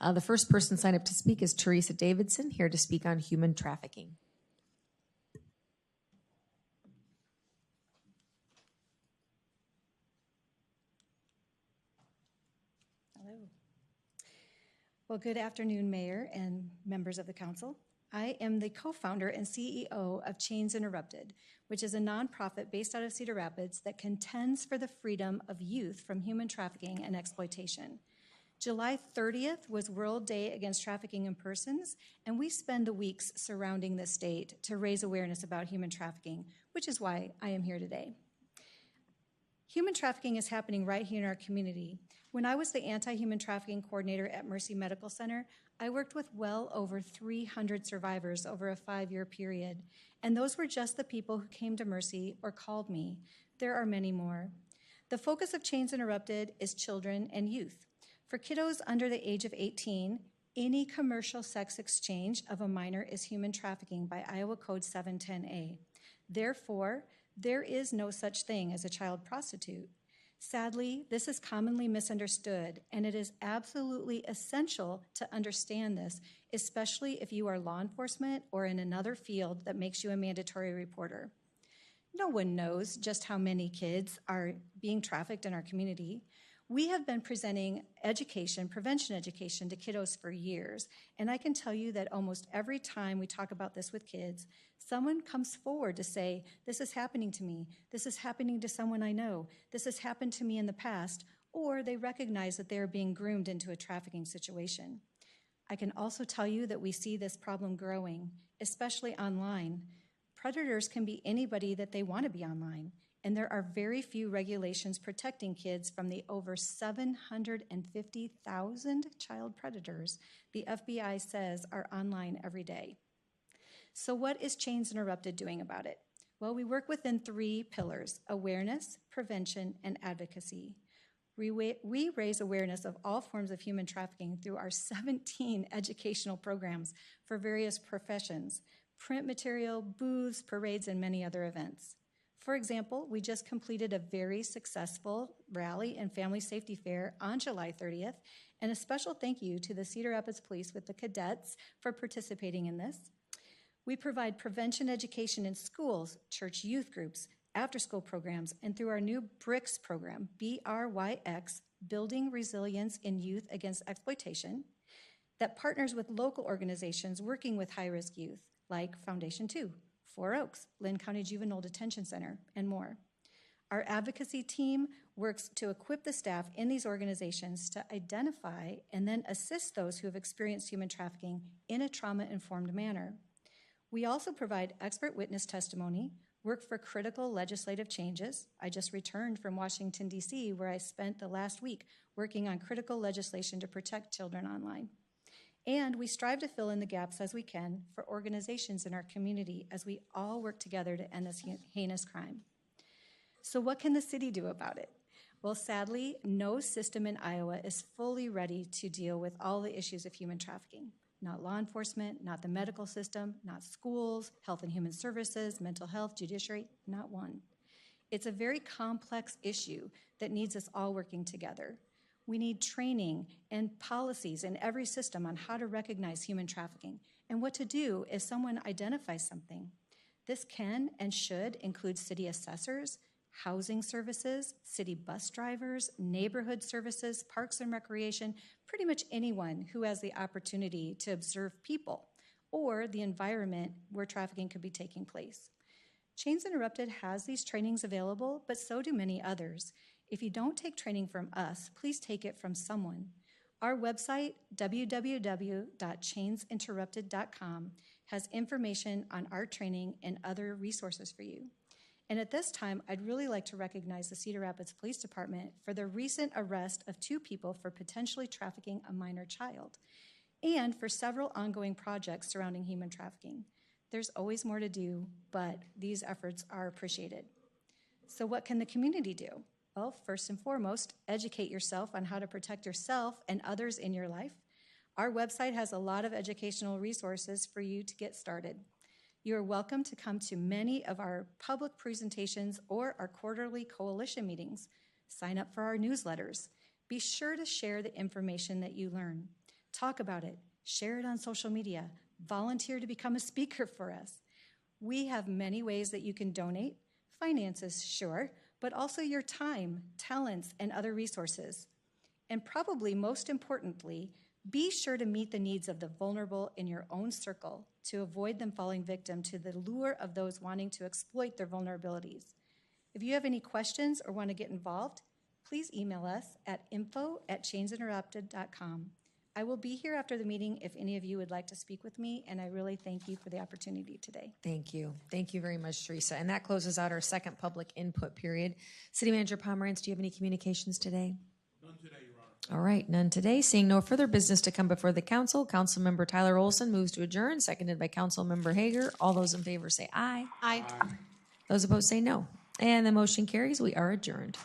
The first person signed up to speak is Teresa Davidson, here to speak on human trafficking. Hello. Well, good afternoon, Mayor and members of the council. I am the co-founder and CEO of Chains Interrupted, which is a nonprofit based out of Cedar Rapids that contends for the freedom of youth from human trafficking and exploitation. July 30th was World Day Against Trafficking in Persons, and we spend the weeks surrounding the state to raise awareness about human trafficking, which is why I am here today. Human trafficking is happening right here in our community. When I was the anti-human trafficking coordinator at Mercy Medical Center, I worked with well over 300 survivors over a 5-year period, and those were just the people who came to Mercy or called me. There are many more. The focus of Chains Interrupted is children and youth. For kiddos under the age of 18, any commercial sex exchange of a minor is human trafficking by Iowa Code 710A. Therefore, there is no such thing as a child prostitute. Sadly, this is commonly misunderstood, and it is absolutely essential to understand this, especially if you are law enforcement or in another field that makes you a mandatory reporter. No one knows just how many kids are being trafficked in our community. We have been presenting education, prevention education to kiddos for years, and I can tell you that almost every time we talk about this with kids, someone comes forward to say, this is happening to me, this is happening to someone I know, this has happened to me in the past, or they recognize that they're being groomed into a trafficking situation. I can also tell you that we see this problem growing, especially online. Predators can be anybody that they want to be online, and there are very few regulations protecting kids from the over 750,000 child predators the FBI says are online every day. So what is Chains Interrupted doing about it? Well, we work within 3 pillars: awareness, prevention, and advocacy. We raise awareness of all forms of human trafficking through our 17 educational programs for various professions, print material, booths, parades, and many other events. For example, we just completed a very successful rally and family safety fair on July 30th, and a special thank you to the Cedar Rapids Police with the cadets for participating in this. We provide prevention education in schools, church youth groups, after-school programs, and through our new BRYX program, BRYX, Building Resilience in Youth Against Exploitation, that partners with local organizations working with high-risk youth, like Foundation 2, Four Oaks, Lynn County Juvenile Detention Center, and more. Our advocacy team works to equip the staff in these organizations to identify and then assist those who have experienced human trafficking in a trauma-informed manner. We also provide expert witness testimony, work for critical legislative changes. I just returned from Washington, D.C., where I spent the last week working on critical legislation to protect children online. And we strive to fill in the gaps as we can for organizations in our community as we all work together to end this heinous crime. So what can the city do about it? Well, sadly, no system in Iowa is fully ready to deal with all the issues of human trafficking. Not law enforcement, not the medical system, not schools, health and human services, mental health, judiciary, not one. It's a very complex issue that needs us all working together. We need training and policies in every system on how to recognize human trafficking and what to do if someone identifies something. This can and should include city assessors, housing services, city bus drivers, neighborhood services, parks and recreation, pretty much anyone who has the opportunity to observe people or the environment where trafficking could be taking place. Chains Interrupted has these trainings available, but so do many others. If you don't take training from us, please take it from someone. Our website, www.chainsinterrupted.com, has information on our training and other resources for you. And at this time, I'd really like to recognize the Cedar Rapids Police Department for the recent arrest of 2 people for potentially trafficking a minor child, and for several ongoing projects surrounding human trafficking. There's always more to do, but these efforts are appreciated. So what can the community do? Well, first and foremost, educate yourself on how to protect yourself and others in your life. Our website has a lot of educational resources for you to get started. You are welcome to come to many of our public presentations or our quarterly coalition meetings. Sign up for our newsletters. Be sure to share the information that you learn. Talk about it. Share it on social media. Volunteer to become a speaker for us. We have many ways that you can donate. Finances, sure, but also your time, talents, and other resources. And probably most importantly, be sure to meet the needs of the vulnerable in your own circle to avoid them falling victim to the lure of those wanting to exploit their vulnerabilities. If you have any questions or want to get involved, please email us at info@changeinterrupted.com. I will be here after the meeting if any of you would like to speak with me, and I really thank you for the opportunity today. Thank you. Thank you very much, Teresa. And that closes out our second public input period. City Manager Pomerantz, do you have any communications today? None today, Your Honor. All right, none today. Seeing no further business to come before the council, Councilmember Tyler Olson moves to adjourn, seconded by Councilmember Hager. All those in favor say aye. Aye. Those opposed say no. And the motion carries. We are adjourned.